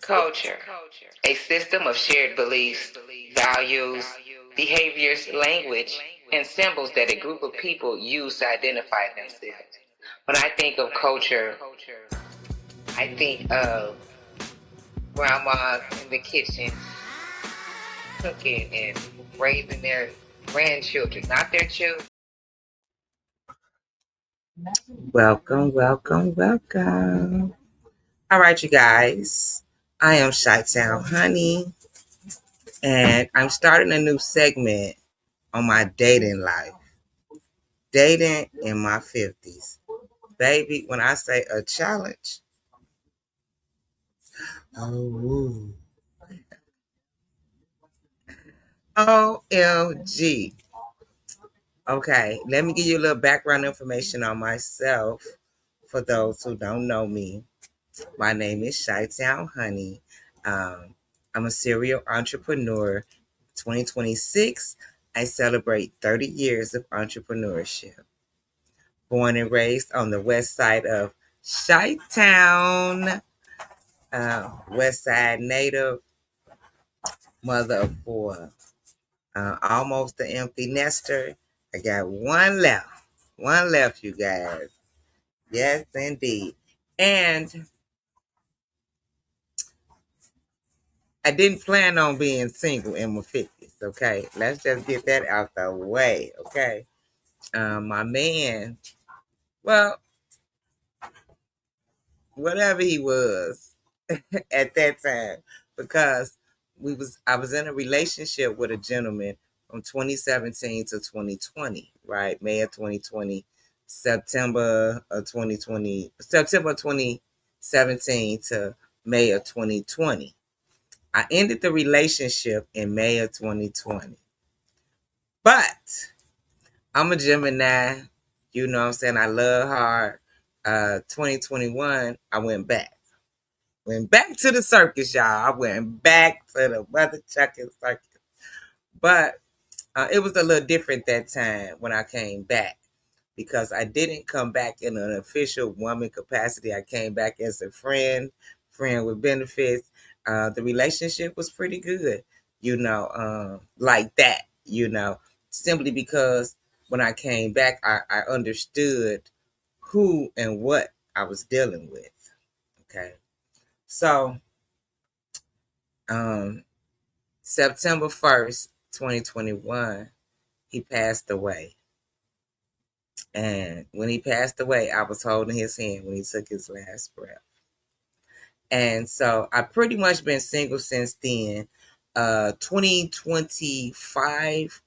Culture, a system of shared beliefs, values, behaviors, language, and symbols that a group of people use to identify themselves. When I think of culture, I think of grandmas in the kitchen cooking and raising their grandchildren, not their children. Welcome, welcome, welcome. All right, you guys. I am Chi-Town Honey, and I'm starting a new segment on my dating life. Dating in my 50s. Baby, when I say a challenge, oh, OMG. Okay, let me give you a little background information on myself for those who don't know me. My name is Chi-Town Honey. I'm a serial entrepreneur. 2026, I celebrate 30 years of entrepreneurship. Born and raised on the west side of Chi-Town, west side native, mother of four, almost an empty nester. I got one left, you guys. Yes, indeed. And I didn't plan on being single in my 50s, okay? Let's just get that out the way, okay? My man, well, whatever he was at that time, because I was in a relationship with a gentleman from 2017 to 2020, right? May of 2020, September 2017 to May of 2020. I ended the relationship in May of 2020. But I'm a Gemini. You know what I'm saying? I love hard. 2021, I went back. Went back to the circus, y'all. I went back to the mother chucking circus. But it was a little different that time when I came back because I didn't come back in an official woman capacity. I came back as a friend with benefits. The relationship was pretty good, like that, simply because when I came back, I understood who and what I was dealing with. Okay. So, um, September 1st, 2021, he passed away. And when he passed away, I was holding his hand when he took his last breath. And so I pretty much been single since then. 2025,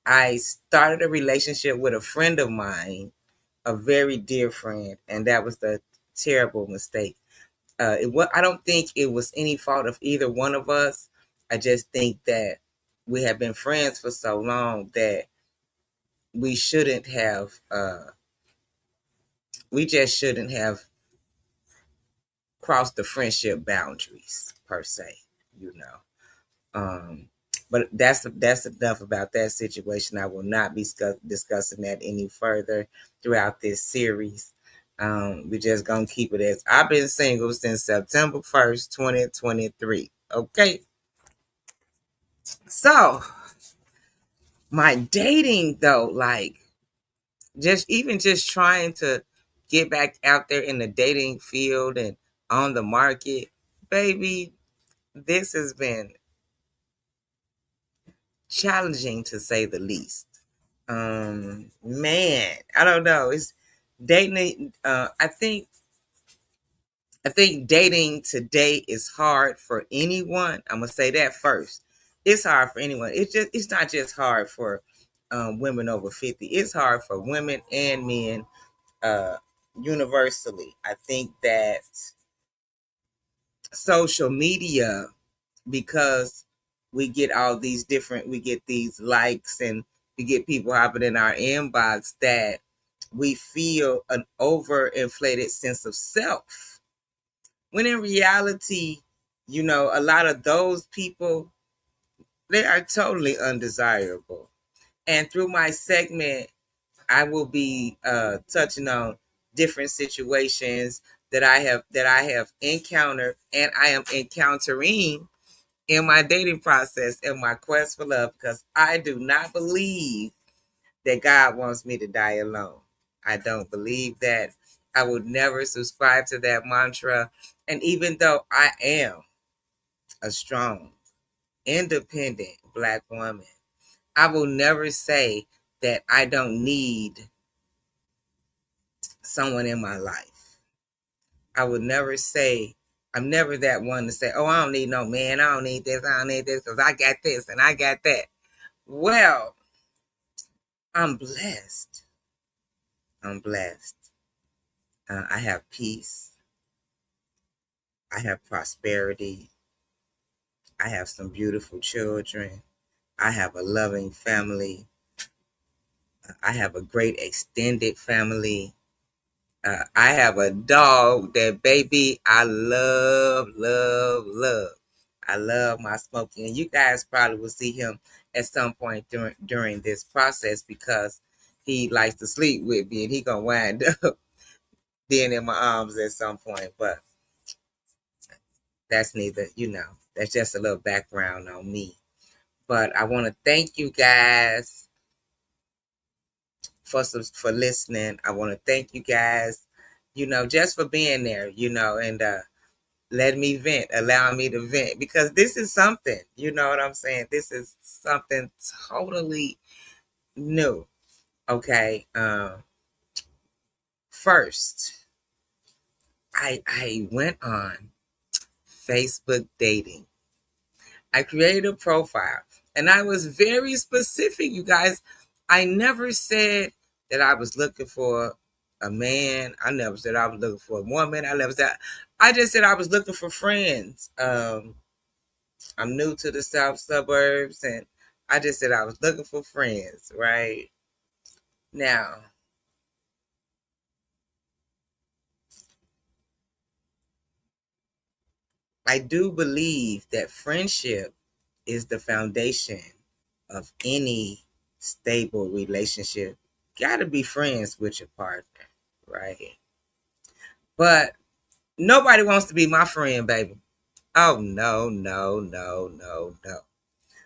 I started a relationship with a friend of mine, a very dear friend, and that was the terrible mistake. I don't think it was any fault of either one of us. I just think that we have been friends for so long that we shouldn't have. We just shouldn't have crossed the friendship boundaries per se. You know. But that's enough about that situation. I will not be discussing that any further throughout this series. We're just gonna keep it as I've been single since September 1st, 2023. Okay. So my dating though, like just trying to get back out there in the dating field and on the market, baby, this has been challenging to say the least. Man, I don't know. It's dating. I think dating today is hard for anyone. I'm gonna say that first. It's hard for anyone. It's not just hard for women over 50. It's hard for women and men uh, universally. I think that social media, because we get these likes and we get people hopping in our inbox, that we feel an overinflated sense of self, when in reality, a lot of those people, they are totally undesirable. And through my segment, I will be touching on different situations, that I have encountered and I am encountering in my dating process and my quest for love, because I do not believe that God wants me to die alone. I don't believe that. I would never subscribe to that mantra. And even though I am a strong, independent Black woman, I will never say that I don't need someone in my life. I would never say, I'm never that one to say, oh, I don't need no man. I don't need this. I don't need this because I got this and I got that. Well, I'm blessed. I'm blessed. I have peace. I have prosperity. I have some beautiful children. I have a loving family. I have a great extended family. I have a dog that, baby, I love, love, love. I love my Smokey, and you guys probably will see him at some point during this process because he likes to sleep with me, and he gonna wind up being in my arms at some point. But that's that's just a little background on me. But I want to thank you guys for listening. I want to thank you guys, just for being there, and let me vent, allow me to vent, because this is something, you know what I'm saying? This is something totally new. Okay. First, I went on Facebook dating. I created a profile and I was very specific, you guys. I never said that I was looking for a man. I never said I was looking for a woman. I just said I was looking for friends. I'm new to the South suburbs, and I just said I was looking for friends, right? Now, I do believe that friendship is the foundation of any stable relationship. Gotta be friends with your partner, right? But nobody wants to be my friend, baby. Oh, no, no, no, no, no.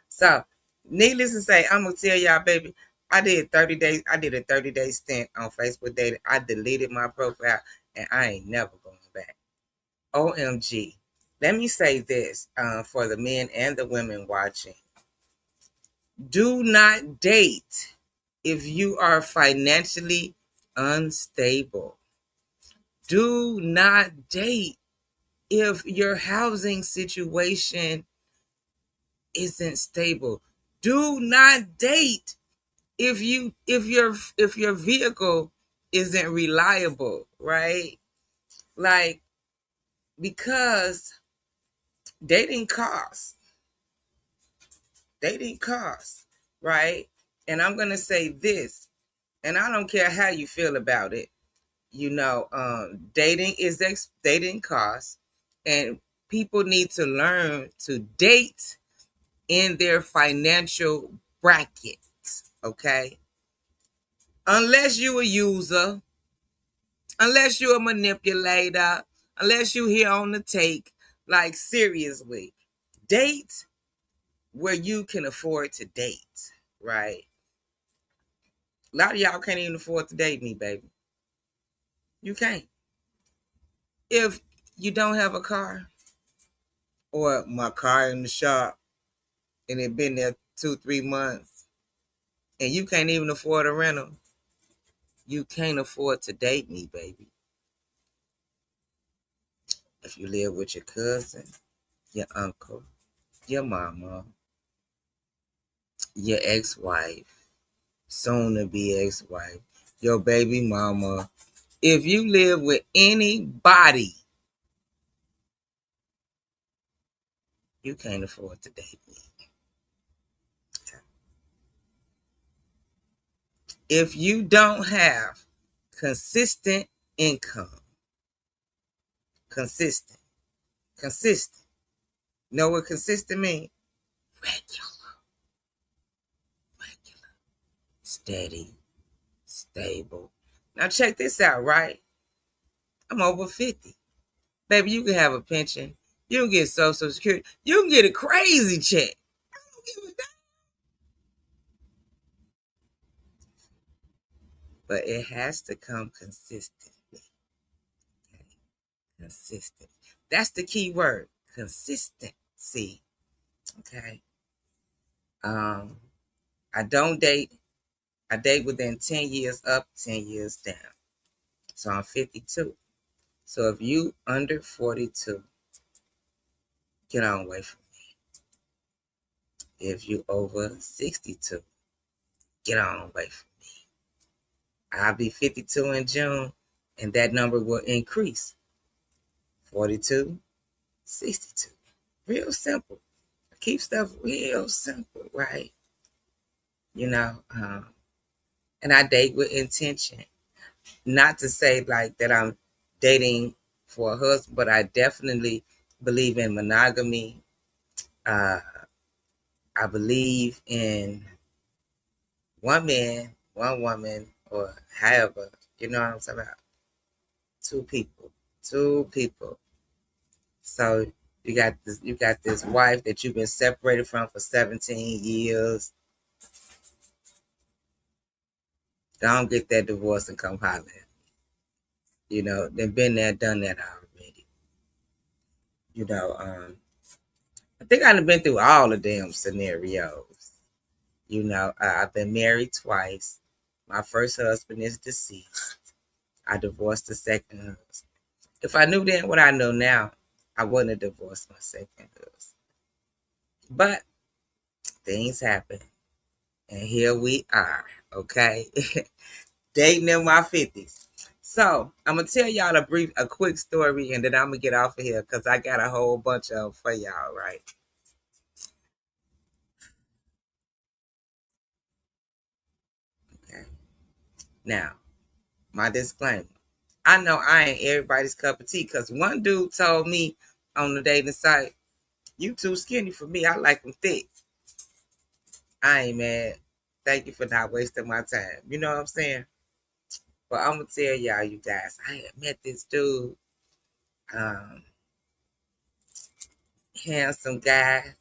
So, needless to say, I'm gonna tell y'all, baby, I did 30 days. I did a 30-day stint on Facebook dating. I deleted my profile, and I ain't never going back. OMG. Let me say this for the men and the women watching. Do not date if you are financially unstable. Do not date if your housing situation isn't stable. Do not date if your vehicle isn't reliable, right? Like, because dating costs. Dating costs, right? And I'm gonna say this, and I don't care how you feel about it. Dating costs, and people need to learn to date in their financial brackets, okay? Unless you a user, unless you a manipulator, unless you here on the take, like, seriously, date where you can afford to date, right? A lot of y'all can't even afford to date me, baby. You can't. If you don't have a car, or my car in the shop and it been there 2-3 months, and you can't even afford a rental, you can't afford to date me, baby. If you live with your cousin, your uncle, your mama, your ex-wife, soon to be ex-wife, your baby mama, if you live with anybody, you can't afford to date me. If you don't have consistent income, consistent, consistent. Know what consistent means? Regular, regular, steady, stable. Now check this out, right? I'm over 50. Baby, you can have a pension. You can get Social Security. You can get a crazy check. I don't give a damn. But it has to come consistently. Okay? Consistent. That's the key word. Consistency. Okay. Um, I don't date. I date within 10 years up, 10 years down. So I'm 52. So if you under 42, get on away from me. If you over 62, get on away from me. I'll be 52 in June, and that number will increase. 42, 62. Real simple. Keep stuff real simple, right? You know, and I date with intention. Not to say like that I'm dating for a husband, but I definitely believe in monogamy. Uh, I believe in one man, one woman, or however, you know what I'm talking about? Two people. Two people. So you got this wife that you've been separated from for 17 years. Don't get that divorce and come holler. You know, they've been there, done that already. You know, I think I've been through all the damn scenarios. You know, I've been married twice. My first husband is deceased. I divorced the second husband. If I knew then what I know now, I wouldn't have divorced my second husband. But things happen, and here we are, okay? Dating in my 50s. So I'm gonna tell y'all a quick story, and then I'm gonna get off of here because I got a whole bunch of them for y'all, right? Okay. Now, my disclaimer. I know I ain't everybody's cup of tea because one dude told me on the dating site, "You too skinny for me. I like them thick." I ain't mad. Thank you for not wasting my time. You know what I'm saying? But I'm gonna tell y'all, you guys, I had met this dude, um, handsome guy,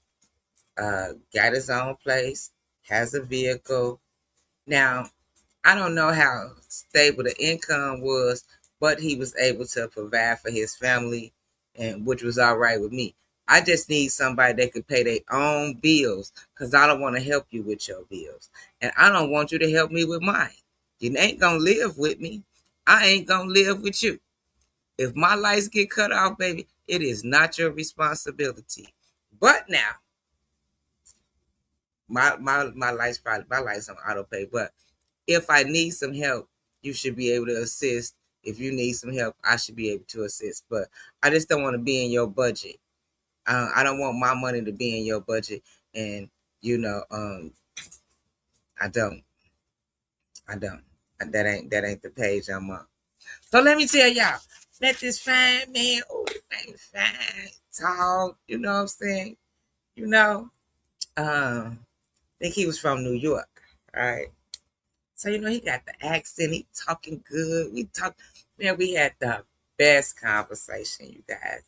got his own place, has a vehicle. Now, I don't know how stable the income was, but he was able to provide for his family, and which was all right with me. I just need somebody that could pay their own bills because I don't want to help you with your bills. And I don't want you to help me with mine. You ain't going to live with me. I ain't going to live with you. If my lights get cut off, baby, it is not your responsibility. But now, my lights probably my lights on auto pay, but if I need some help, you should be able to assist. If you need some help, I should be able to assist. But I just don't want to be in your budget. I don't want my money to be in your budget, and you know, I don't, I don't. That ain't the page I'm on. So let me tell y'all, met this fine man. Oh, this man fine, tall. You know what I'm saying? You know, I think he was from New York. All right. So, you know, he got the accent. He talking good. Man, we had the best conversation, you guys.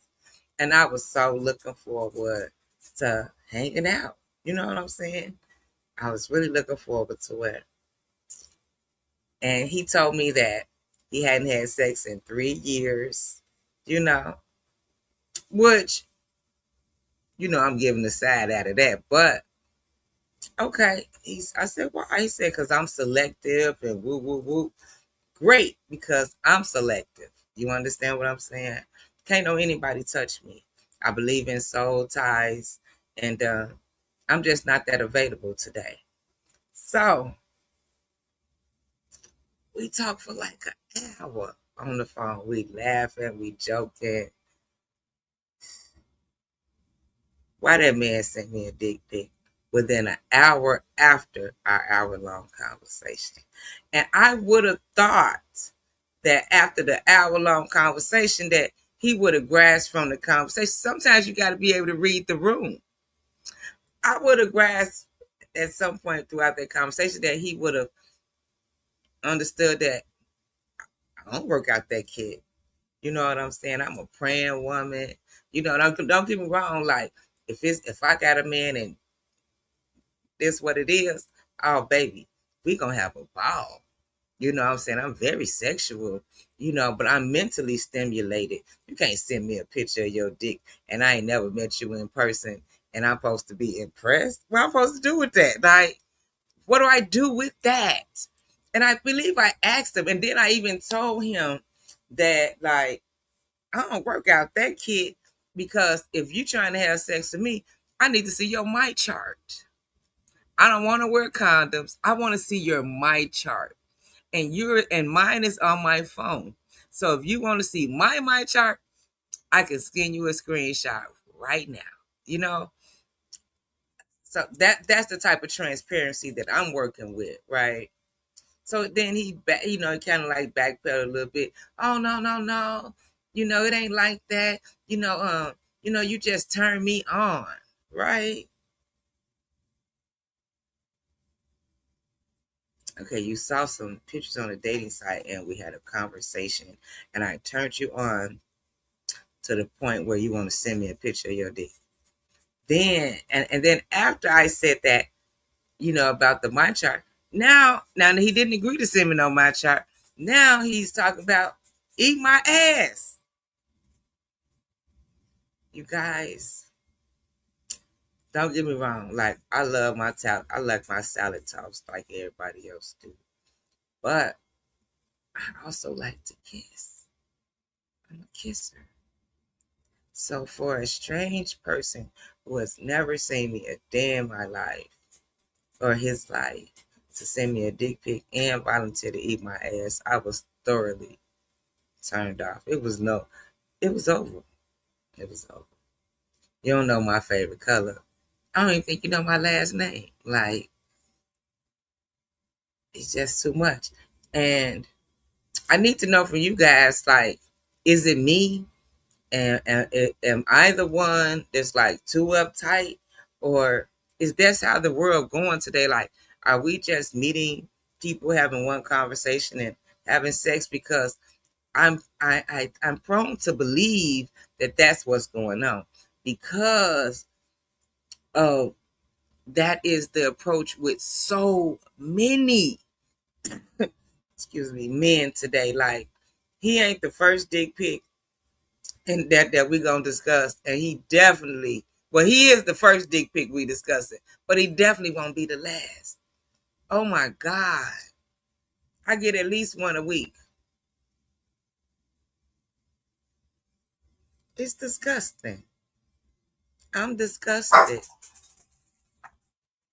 And I was so looking forward to hanging out. You know what I'm saying? I was really looking forward to it. And he told me that he hadn't had sex in 3 years, you know, which, I'm giving the side out of that. But okay, I said, why? He said, because I'm selective and woo, woo, woo. Great, because I'm selective. You understand what I'm saying? Can't know anybody touch me. I believe in soul ties, and I'm just not that available today. So we talked for like an hour on the phone. We laughing, we joking. Why that man sent me a dick pic within an hour after our hour-long conversation? And I would have thought that after the hour-long conversation that he would have grasped from the conversation. Sometimes you got to be able to read the room. I would have grasped at some point throughout that conversation that he would have understood that I don't work out that kid. You know what I'm saying? I'm a praying woman. Don't get me wrong. Like if I got a man and this what it is, oh baby, we gonna have a ball. You know what I'm saying? I'm very sexual, but I'm mentally stimulated. You can't send me a picture of your dick and I ain't never met you in person and I'm supposed to be impressed. What am I supposed to do with that? Like, what do I do with that? And I believe I asked him, and then I even told him that, like, I don't work out that kid because if you trying to have sex with me, I need to see your my chart. I don't want to wear condoms. I want to see your my chart. And mine is on my phone. So if you want to see my chart, I can send you a screenshot right now. You know, so that's the type of transparency that I'm working with, right? So then he kind of like backpedaled a little bit. Oh no, no, no. It ain't like that. You just turn me on, right? Okay, you saw some pictures on a dating site and we had a conversation and I turned you on to the point where you want to send me a picture of your dick. Then after I said that, about the my chart, now he didn't agree to send me no my chart. Now he's talking about eat my ass. You guys, don't get me wrong. Like I like my salad tossed like everybody else do. But I also like to kiss. I'm a kisser. So for a strange person who has never seen me a day in my life or his life to send me a dick pic and volunteer to eat my ass, I was thoroughly turned off. It was over. It was over. You don't know my favorite color. I don't even think you know my last name. Like, it's just too much. And I need to know from you guys, like, is it me? And am I the one that's like too uptight? Or is this how the world going today? Like, are we just meeting people having one conversation and having sex? Because I'm prone to believe that that's what's going on. Because of that is the approach with so many excuse me men today. Like, he ain't the first dick pic and that we gonna discuss, and he definitely, well, he is the first dick pic we discussing, but he definitely won't be the last. Oh my god, I get at least one a week. It's disgusting. I'm disgusted.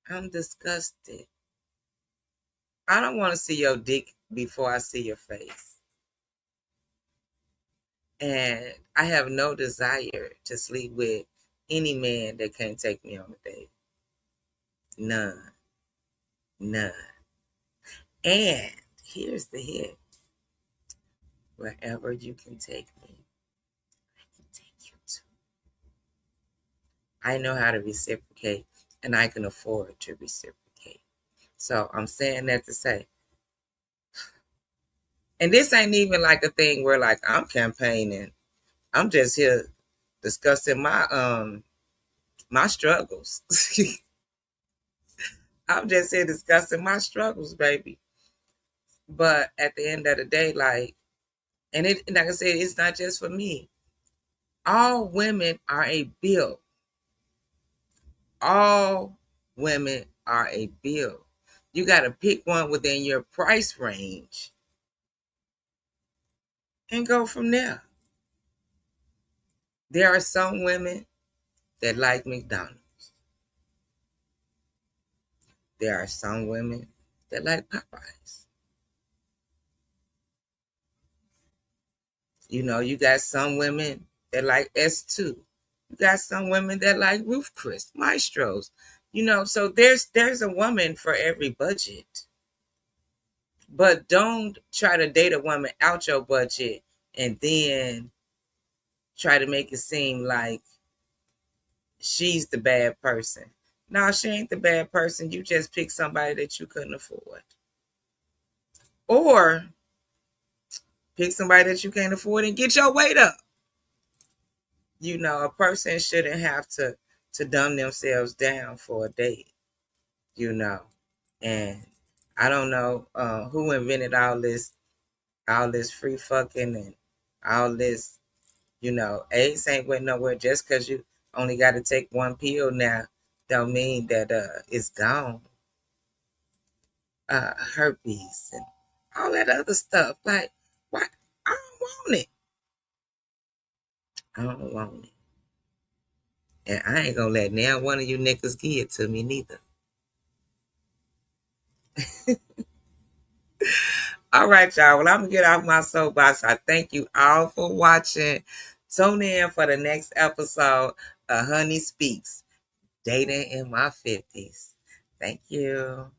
I'm disgusted. I don't want to see your dick before I see your face. And I have no desire to sleep with any man that can't take me on a date. None. None. And here's the hit. Wherever you can take me, I can take you to. I know how to reciprocate and I can afford to reciprocate. So I'm saying that to say, and this ain't even like a thing where like I'm campaigning. I'm just here discussing my struggles. I'm just here discussing my struggles, baby. But at the end of the day, like, like I said, it's not just for me. All women are a bill. All women are a bill. You got to pick one within your price range and go from there. There are some women that like McDonald's. There are some women that like Popeyes. You got some women that like S2. You got some women that like Roof Chris, Maestros. So there's a woman for every budget. But don't try to date a woman out your budget and then try to make it seem like she's the bad person. No, she ain't the bad person. You just picked somebody that you couldn't afford. Or Pick somebody that you can't afford and get your weight up. A person shouldn't have to dumb themselves down for a date. you know. And I don't know who invented all this free fucking and all this. AIDS ain't went nowhere. Just because you only got to take one pill now, don't mean that it's gone. Herpes and all that other stuff. Like, why? I don't want it. I don't want it. And I ain't gonna let now one of you niggas give it to me neither. All right, y'all. Well, I'm gonna get off my soapbox. I thank you all for watching. Tune in for the next episode of Honey Speaks, Dating in My 50s. Thank you.